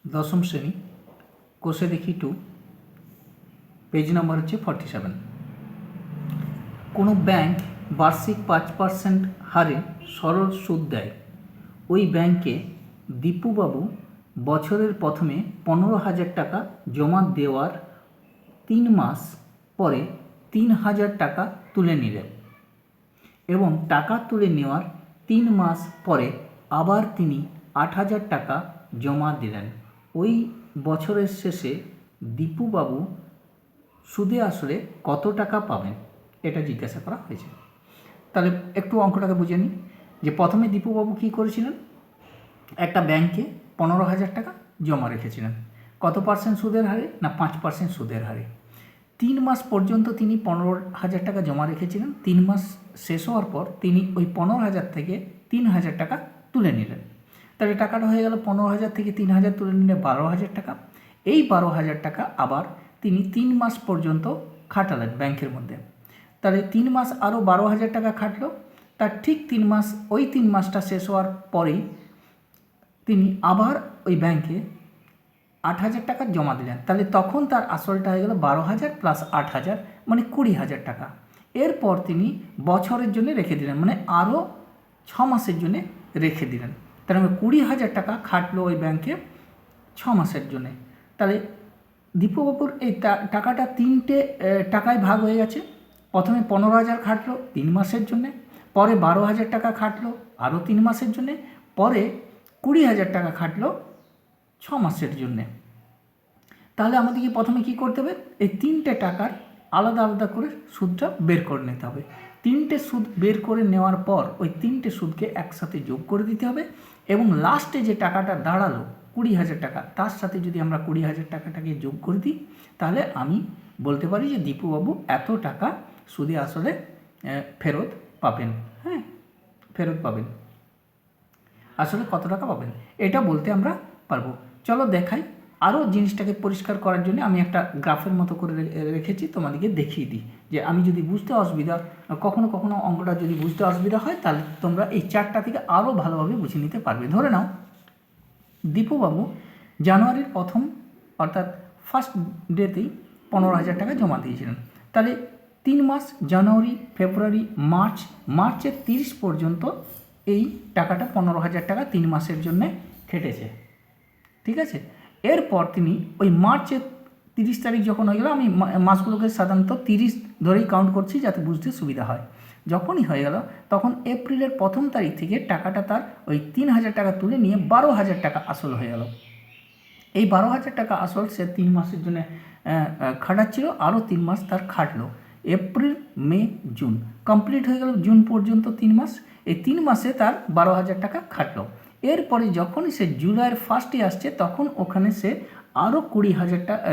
দশম শ্রেণী কোষে দেখি 2 পেজ নাম্বার হচ্ছে 47। কোনো ব্যাংক বার্ষিক 5% হারে সরল সুদ দেয়। ওই ব্যাংকে দীপুবাবু বছরের প্রথমে 15,000 টাকা জমা দেওয়ার 3 মাস পরে 3,000 টাকা তুলে নিলেন এবং টাকা তুলে নেওয়ার 3 মাস পরে আবার তিনি 8,000 টাকা জমা দিলেন। ওই বছরের শেষে দীপুবাবু সুদে আসলে কত টাকা পাবেন, এটা জিজ্ঞাসা করা হয়েছে। তাহলে একটু অঙ্কটাকে বুঝে নিই যে প্রথমে দীপুবাবু কী করেছিলেন, একটা ব্যাংকে 15,000 টাকা জমা রেখেছিলেন। কত পার্সেন্ট সুদের হারে? না 5% সুদের হারে। 3 মাস পর্যন্ত তিনি 15,000 টাকা জমা রেখেছিলেন। 3 মাস শেষ হওয়ার পর তিনি ওই 15,000 থেকে 3,000 টাকা তুলে নিলেন। তাহলে টাকাটা হয়ে গেল 15,000 থেকে 3,000 তুলে নিলে 12,000 টাকা। এই 12,000 টাকা আবার তিনি 3 মাস পর্যন্ত খাটালেন ব্যাংকের মধ্যে। তাহলে 3 মাস আরও 12,000 টাকা খাটলো। তার ঠিক 3 মাস, ওই 3 মাসটা শেষ হওয়ার পরেই তিনি আবার ওই ব্যাংকে 8,000 টাকা জমা দিলেন। তাহলে তখন তার আসলটা হয়ে গেল 12,000 প্লাস 8,000 মানে 20,000 টাকা। এরপর তিনি বছরের জন্য রেখে দিলেন, মানে আরও 6 মাসের জন্য রেখে দিলেন। তার মানে 20,000 টাকা খাটলো ওই ব্যাংকে 6 মাসের জন্যে। তাহলে দীপুবাবুর এই টাকাটা 3টে টাকায় ভাগ হয়ে গেছে। প্রথমে 15,000 খাটলো 3 মাসের জন্যে, পরে 12,000 টাকা খাটলো আরও 3 মাসের জন্যে, পরে 20,000 টাকা খাটলো 6 মাসের জন্যে। তাহলে আমাদেরকে প্রথমে কি করতে হবে, এই 3টে টাকার আলাদা আলাদা করে সুদটা বের করে নিতে হবে। 3টে সুদ বের করে নেওয়ার পর ওই 3টে সুদকে একসাথে যোগ করে দিতে হবে এবং লাস্টে যে টাকাটা দাঁড়ালো 20,000 টাকা, তার সাথে যদি আমরা 20,000 টাকাটাকে যোগ করে দিই তাহলে আমি বলতে পারি যে দীপুবাবু এত টাকা সুদে আসলে ফেরত পাবেন। হ্যাঁ, ফেরত পাবেন। আসলে কত টাকা পাবেন এটা বলতে আমরা পারবো। চলো দেখাই। আরও জিনিসটাকে পরিষ্কার করার জন্য আমি একটা গ্রাফের মতো করে রেখেছি, তোমাদেরকে দেখিয়ে দিই যে আমি যদি বুঝতে অসুবিধা, কখনো কখনো অঙ্কটা যদি বুঝতে অসুবিধা হয় তাহলে তোমরা এই চারটা থেকে আরও ভালোভাবে বুঝে নিতে পারবে। ধরে নাও দীপুবাবু জানুয়ারির প্রথম অর্থাৎ ফার্স্ট ডেতেই 15,000 টাকা জমা দিয়েছিলেন। তাহলে 3 মাস জানুয়ারি, ফেব্রুয়ারি, মার্চের 30 পর্যন্ত এই টাকাটা 15,000 টাকা 3 মাসের জন্যে খেটেছে। ঠিক আছে, এরপর তিনি ওই মার্চের 30 তারিখ যখন হয়ে গেল, আমি মাসগুলোকে সাধারণত 30 ধরেই কাউন্ট করছি যাতে বুঝতে সুবিধা হয়। যখনই হয়ে গেল তখন এপ্রিলের 1 তারিখ থেকে টাকাটা তার ওই 3,000 টাকা তুলে নিয়ে 12,000 টাকা আসল হয়ে গেল। এই 12,000 টাকা আসল সে 3 মাসের জন্য খাটাচ্ছিল, আরও 3 মাস তার খাটলো। এপ্রিল, মে, জুন কমপ্লিট হয়ে গেল, জুন পর্যন্ত 3 মাস। এই 3 মাসে তার 12,000 টাকা খাটলো। এরপরে যখনই সে জুলাইয়ের ফার্স্টে আসছে তখন ওখানে সে আরও 20,000 টাকা,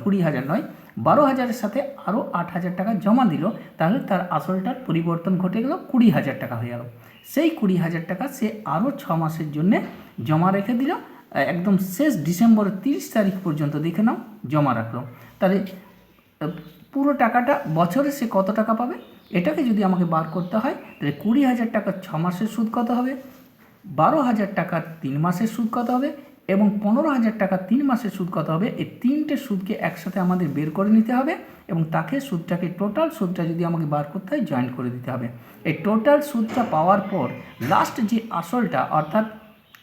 20,000 নয়, 12,000-এর সাথে আরও 8,000 টাকা জমা দিল। তাহলে তার আসলটার পরিবর্তন ঘটে গেল, 20,000 টাকা হয়ে গেল। সেই 20,000 টাকা সে আরও 6 মাসের জন্যে জমা রেখে দিল, একদম শেষ ডিসেম্বরের 30 তারিখ পর্যন্ত দেখে নাও জমা রাখলো। তাহলে পুরো টাকাটা বছরে সে কত টাকা পাবে এটাকে যদি আমাকে বার করতে হয় তাহলে 20,000 টাকার 6 মাসের সুদ কত হবে, 12,000 টাকার 3 মাসের সুদ কত হবে এবং 15,000 টাকার 3 মাসের সুদ কত হবে। এই 3টে সুদকে একসাথে আমাদের বের করে নিতে হবে এবং তাকে সুদটাকে, টোটাল সুদটা যদি আমাকে বার করতে হয় জয়েন্ট করে দিতে হবে। এই টোটাল সুদটা পাওয়ার পর লাস্ট যে আসলটা অর্থাৎ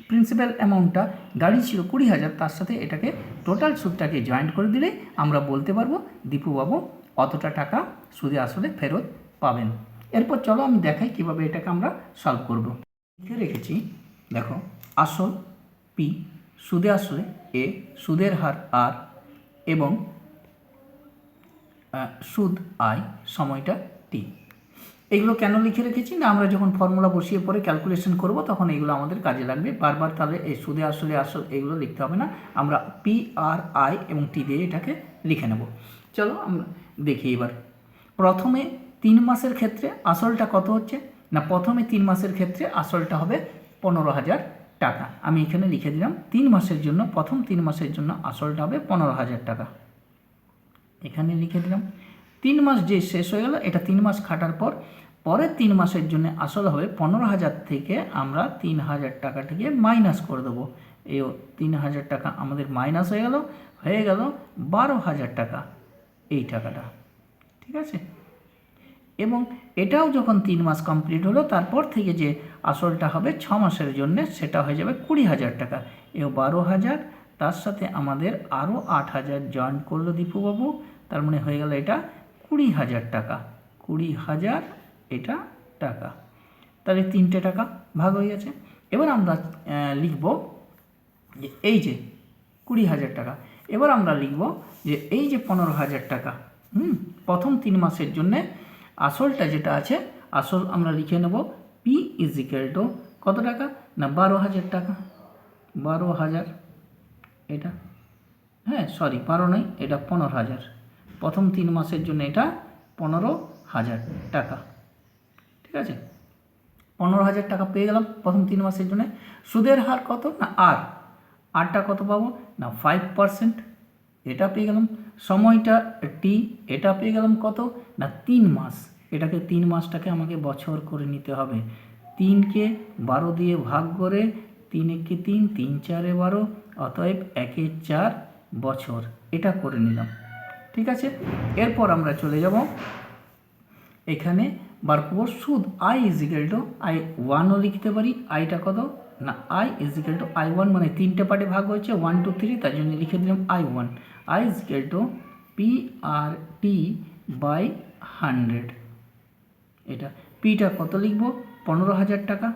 প্রিন্সিপাল অ্যামাউন্টটা দাঁড়িয়েছিল 20,000, তার সাথে এটাকে টোটাল সুদটাকে জয়েন্ট করে দিলেই আমরা বলতে পারবো দীপুবাবু অতটা টাকা সুদে আসলে ফেরত পাবেন। এরপর চলো আমি দেখাই কীভাবে এটাকে আমরা সলভ করব। লিখে রেখেছি, দেখো, আসল পি, সুদে আসলে এ, সুদের হার আর এবং সুদ আই, সময়টা টি। এগুলো কেন লিখে রেখেছি না, আমরা যখন ফর্মুলা বসিয়ে পরে ক্যালকুলেশন করব তখন এগুলো আমাদের কাজে লাগবে। বারবার তাহলে এই সুদে আসলে আসল এগুলো লিখতে হবে না, আমরা পি, আর, আই এবং টি দিয়ে এটাকে লিখে নেব। চলো আমরা দেখি এবার। প্রথমে 3 মাসের ক্ষেত্রে আসলটা কত হচ্ছে না, প্রথমে 3 মাসের ক্ষেত্রে আসলটা হবে 15,000 টাকা। আমি এখানে লিখে দিলাম 3 মাসের জন্য, প্রথম 3 মাসের জন্য আসলটা হবে 15,000 টাকা, এখানে লিখে দিলাম। 3 মাস যে শেষ হয়ে গেল, এটা 3 মাস খাটার পর পরের 3 মাসের জন্য আসল হবে 15,000 থেকে আমরা 3,000 টাকাটিকে মাইনাস করে দেবো। এই 3,000 টাকা আমাদের মাইনাস হয়ে গেল 12,000 টাকা এই টাকাটা, ঠিক আছে। এবং এটাও যখন 3 মাস কমপ্লিট হলো তারপর থেকে যে আসলটা হবে 6 মাসের জন্য সেটা হয়ে যাবে 20,000 টাকা। এও 12,000, তার সাথে আমাদের আরও 8,000 জয়েন করলো দীপুবাবু, তার মানে হয়ে গেল এটা 20,000 টাকা। 20,000 এটা টাকা, তাহলে 3টে টাকা ভাগ হয়ে গেছে। এবার আমরা লিখব যে এই যে 20,000 টাকা, এবার আমরা লিখব যে এই যে 15,000 টাকা প্রথম 3 মাসের জন্যে আসলটা যেটা আছে, আসল আমরা লিখে নেব পি ইজ ইকুয়াল টু কত টাকা না 12,000 টাকা। 12,000 এটা, হ্যাঁ সরি 12 নয়, এটা 15,000। প্রথম 3 মাসের জন্য এটা 15,000 টাকা, ঠিক আছে। 15,000 টাকা পেয়ে গেলাম প্রথম 3 মাসের জন্য। সুদের হার কত না আরটা কত পাবো না 5%, এটা পেয়ে গেলাম। সময়টা টি, এটা পেয়ে গেলাম কত না 3 মাস। এটাকে 3 মাসটাকে আমাকে বছর করে নিতে হবে। 3কে 12 দিয়ে ভাগ করে 3 একে 3, 3 4 12, অতএব 1 4 বছর, এটা করে নিলাম, ঠিক আছে। এরপর আমরা চলে যাব এখানে বার করব সুদ। আই ইজ ইকুয়াল টু I1ও লিখতে পারি। আইটা কত না I is equal to I1, মানে 3টে পার্টে ভাগ হয়েছে 1 2 3, তার জন্য লিখে দিলাম I1। I is equal to PRT/100। এটা পিটা কত লিখব 15,000 টাকা,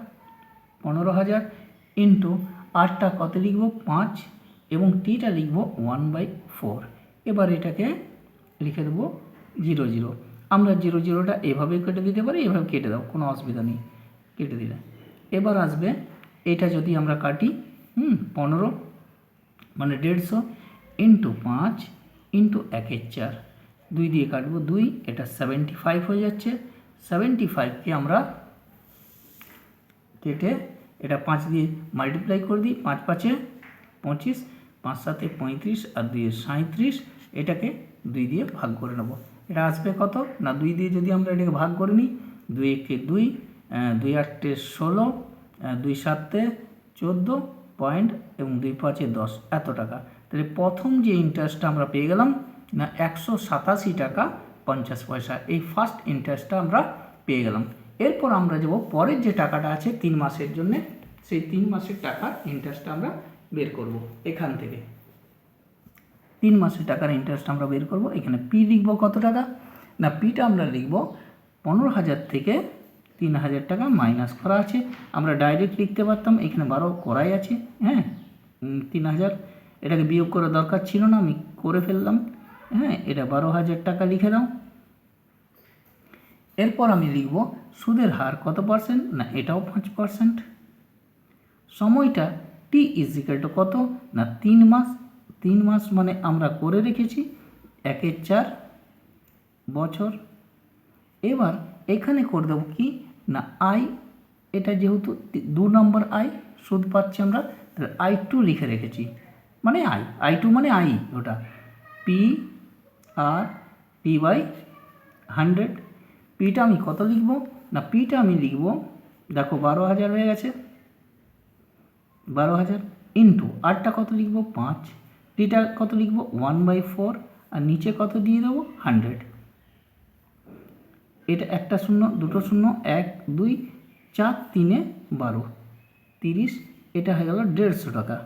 15,000 ইন্টু আরটা কত লিখব 5 এবং টিটা লিখব 1/4। এবার এটাকে লিখে দেবো 0 0। আমরা 0 0টা এভাবেই কেটে দিতে পারি, এভাবে কেটে দাও, কোনো অসুবিধা নেই, কেটে দিলে। এবার আসবে এটা যদি আমরা কাটি 15 মানে 150 ইন্টু 5 ইন্টু 1 4, 2 দিয়ে কাটবো 2, এটা 75 হয়ে যাচ্ছে। 75কে আমরা কেটে এটা 5 দিয়ে মাল্টিপ্লাই করে দিই। 5 5 25, 5 7 35 আর 2 37, এটাকে 2 দিয়ে ভাগ করে নেব। এটা আসবে কত না 2 দিয়ে যদি আমরা এটাকে ভাগ করে নিই, 2 1 2, 2 8 16, 2 7 14 পয়েন্ট এবং 2 5 10, এত টাকা। তাহলে প্রথম যে ইন্টারেস্টটা আমরা পেয়ে গেলাম না 187 টাকা 50 পয়সা, এই ফার্স্ট ইন্টারেস্টটা আমরা পেয়ে গেলাম। এরপর আমরা যাব পরের যে টাকাটা আছে 3 মাসের জন্য, সেই 3 মাসের টাকার ইন্টারেস্টটা আমরা বের করব এখান থেকে। 3 মাসের টাকার ইন্টারেস্ট আমরা বের করব। এখানে পি লিখব কত টাকা না পিটা আমরা লিখব 15,000 থেকে 3,000 টাকা মাইনাস করা আছে। আমরা ডাইরেক্ট লিখতে পারতাম, এখানে 12 করাই আছে, হ্যাঁ 3,000, এটাকে বিয়োগ করার দরকার ছিল না, আমি করে ফেললাম, হ্যাঁ এটা 12,000 টাকা লিখে দাও। এরপর আমি লিখব সুদের হার কত পার্সেন্ট না এটাও 5%। সময়টা টি ইজ ইকুয়াল টু কত না 3 মাস। 3 মাস মানে আমরা করে রেখেছি 1 4 বছর। এবার এখানে করে দেবো কি না আই, এটা যেহেতু 2 নম্বর আই সুদ পাচ্ছি আমরা, তাহলে I2 লিখে রেখেছি, মানে I2 মানে আই, ওটা PRT/100। পিটা আমি কত লিখব না পিটা আমি লিখব দেখো 12,000 হয়ে গেছে, 12,000 ইন্টু আরটা কত লিখব 5, টিটা কত লিখব 1/4 আর নিচে কত দিয়ে দেবো 100। এটা একটা শূন্য, দুটো শূন্য, 1 2 4 3 12 30, এটা হয়ে গেল 150 টাকা,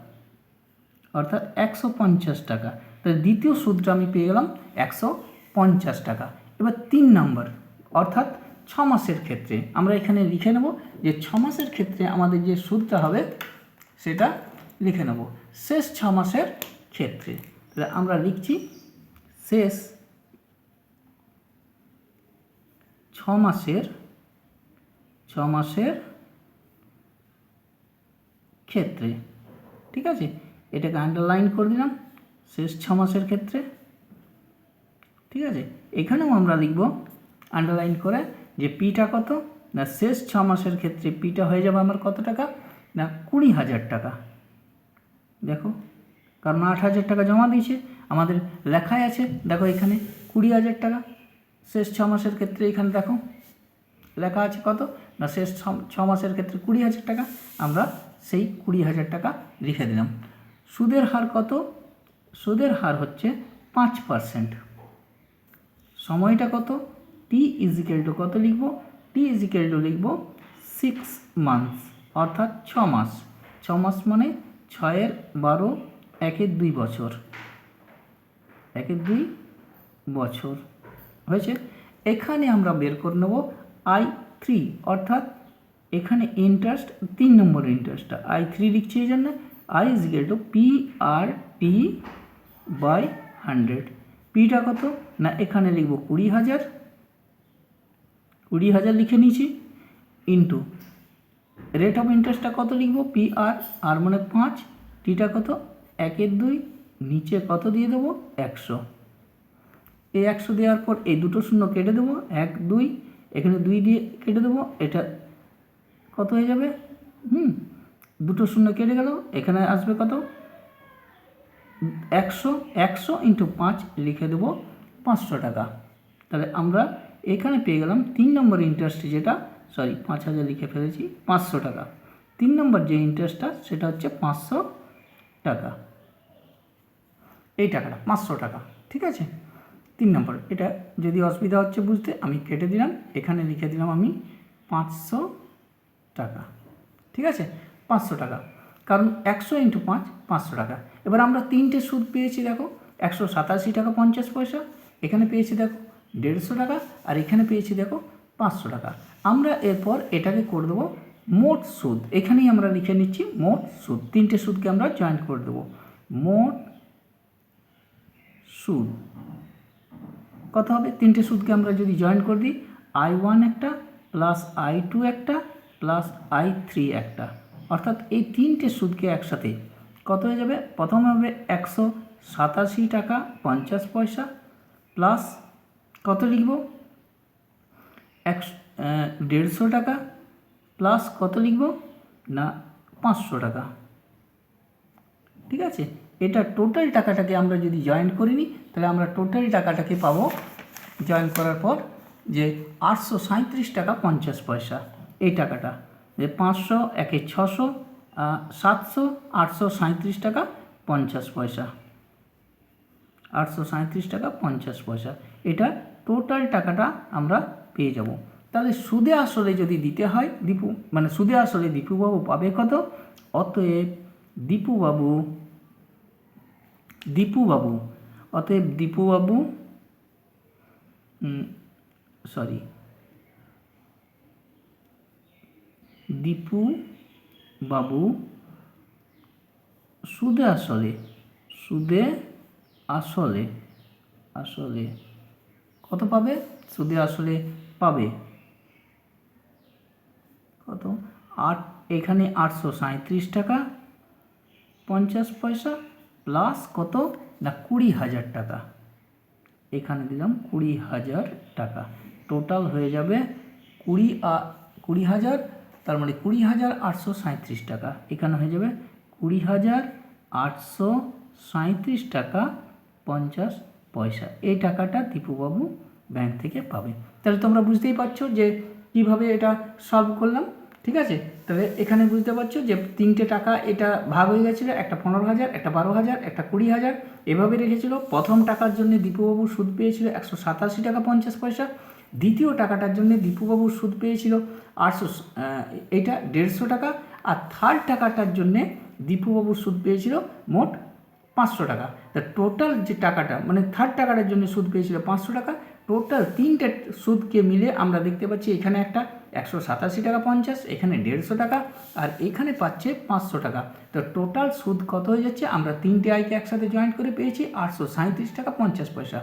অর্থাৎ 150 টাকা। তাহলে দ্বিতীয় সুদটা আমি পেয়ে গেলাম 150 টাকা। এবার 3 নম্বর অর্থাৎ 6 মাসের ক্ষেত্রে আমরা এখানে লিখে নেব যে 6 মাসের ক্ষেত্রে আমাদের যে সুদটা হবে সেটা লিখে নেব শেষ 6 মাসের ক্ষেত্রে। তাহলে আমরা লিখছি শেষ 6 মাসের ক্ষেত্রে, ঠিক আছে, এটাকে আন্ডারলাইন করে দিলাম শেষ 6 মাসের ক্ষেত্রে, ঠিক আছে। এখানেও আমরা লিখব আন্ডারলাইন করে যে পিটা কত না শেষ 6 মাসের ক্ষেত্রে পিটা হয়ে যাবে আমার কত টাকা না 20,000 টাকা। দেখো কারণ 8,000 টাকা জমা দিয়েছে, আমাদের লেখাই আছে দেখো এখানে 20,000 টাকা শেষ 6 মাসের ক্ষেত্রে। এখানে দেখো লেখা আছে কত না শেষ 6 মাসের ক্ষেত্রে 20,000 টাকা। আমরা সেই 20,000 টাকা লিখে দিলাম। সুদের হার কত? সুদের হার হচ্ছে 5%। সময়টা কত? টি ইজিক্যাল টু কত লিখব? টি ইজিক্যাল টু লিখব 6 মান্থস, অর্থাৎ 6 মাস। 6 মাস মানে 6 × 12 1 2 বছর, 1 2 বছর হয়েছে। এখানে আমরা বের করে নেব I3, অর্থাৎ এখানে ইন্টারেস্ট 3 নম্বর ইন্টারেস্টটা I3 লিখছি, এই জন্য I ইজিক্যাল টু PRT/100। পিটা কত? না এখানে লিখব 20,000, 20,000 লিখে নিয়েছি, ইন্টু রেট অফ ইন্টারেস্টটা কত লিখব? PR, আর মানে 5, টিটা কত? 1 2, নিচে কত দিয়ে দেবো? 100। এই 100 দেওয়ার পর এই দুটো শূন্য কেটে দেবো, 1 2, এখানে 2 দিয়ে কেটে দেবো, এটা কত হয়ে যাবে? দুটো শূন্য কেটে গেল, এখানে আসবে কত? 100, 100 × 5 লিখে দেবো 500 টাকা। তাহলে আমরা এখানে পেয়ে গেলাম 3 নম্বর ইন্টারেস্ট, যেটা 5,000 লিখে ফেলেছি, 500 টাকা। 3 নম্বর যে ইন্টারেস্টটা সেটা হচ্ছে 500 টাকা, এই টাকাটা 500 টাকা, ঠিক আছে। 3 নম্বর, এটা যদি অসুবিধা হচ্ছে বুঝতে আমি কেটে দিলাম, এখানে লিখে দিলাম আমি 500 টাকা, ঠিক আছে। 500 টাকা, কারণ 100 × 5 500 টাকা। এবার আমরা 3টে সুদ পেয়েছি, দেখো 187 টাকা 50 পয়সা, এখানে পেয়েছি দেখো 150 টাকা, আর এখানে পেয়েছি দেখো 500 টাকা। আমরা এরপর এটাকে করে দেবো মোট সুদ, এখানেই আমরা লিখে নিচ্ছি মোট সুদ। 3টে সুদকে আমরা জয়েন্ট করে দেবো। মোট সুদ কত হবে? 3টে সুদকে আমরা যদি জয়েন্ট করে দিই, I1 একটা প্লাস I2 একটা প্লাস I3 একটা, অর্থাৎ এই 3টে সুদকে একসাথে কত হয়ে যাবে? প্রথমে হবে 187 টাকা 50 পয়সা প্লাস কত লিখব? 150 টাকা প্লাস কত লিখব? না 500 টাকা, ঠিক আছে। এটা টোটাল টাকাটাকে আমরা যদি জয়েন্ট করিনি, তাহলে আমরা টোটাল টাকাটাকে পাবো জয়েন করার পর যে 837 টাকা 50 পয়সা। এই টাকাটা যে 500 একে 600, 700, 837 টাকা 50 পয়সা, 837 টাকা 50 পয়সা। এটা টোটাল টাকাটা আমরা পেয়ে যাব। তাহলে সুদে আসলে যদি দিতে হয় সুদে আসলে দীপুবাবু পাবে কত? অতএব দীপুবাবু সুদে আসলে কত পাবে? সুদে আসলে পাবে কত? এখানে 837 টাকা 50 পয়সা প্লাস কত? না 20,000 টাকা, এখানে দিলাম 20,000 টাকা। টোটাল হয়ে যাবে 20,000, তার মানে 20,837 টাকা। এখানে হয়ে যাবে 20,837 টাকা 50 পয়সা। এই টাকাটা দীপুবাবু ব্যাংক থেকে পাবে। তাহলে তোমরা বুঝতেই পারছো যে কীভাবে এটা সলভ করলাম, ঠিক আছে। তাহলে এখানে বুঝতে পারছো যে 3টে টাকা এটা ভাগ হয়ে গেছিলো, একটা 15,000, একটা 12,000, একটা 20,000, এভাবে রেখেছিল। প্রথম টাকার জন্য দীপুবাবু সুদ পেয়েছিল 187 টাকা 50 পয়সা। দ্বিতীয় টাকাটার জন্য দীপুবাবু সুদ পেয়েছিল 150 টাকা। আর থার্ড টাকাটার জন্যে দীপুবাবু সুদ পেয়েছিল মোট 500 টাকা। তা টোটাল যে টাকাটা মানে থার্ড টাকাটার জন্য সুদ পেয়েছিল 500 টাকা। টোটাল 3টে সুদকে মিলে আমরা দেখতে পাচ্ছি এখানে একটা 187 টাকা 50, এখানে 150 টাকা, আর এখানে পাচ্ছে 500 টাকা। তো টোটাল সুদ কত হয়ে যাচ্ছে? আমরা 3টে আয়কে একসাথে জয়েন্ট করে পেয়েছি 837 টাকা 50 পয়সা।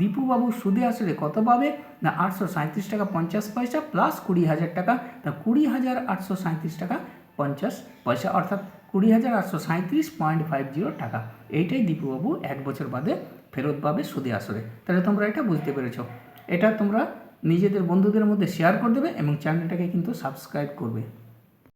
দীপুবাবু সুদে আসলে কত পাবে? না 837 টাকা 50 পয়সা প্লাস 20,000 টাকা। তা 20,837 টাকা 50 পয়সা, অর্থাৎ 20,837.50 টাকা। এইটাই দীপুবাবু 1 বছর বাদে ফেরত পাবে সুদে আসলে। তাহলে তোমরা এটা বুঝতে পেরেছ। এটা তোমরা নিজেদের বন্ধুদের মধ্যে শেয়ার করে দেবে এবং চ্যানেলটাকে কিন্তু সাবস্ক্রাইব করবে।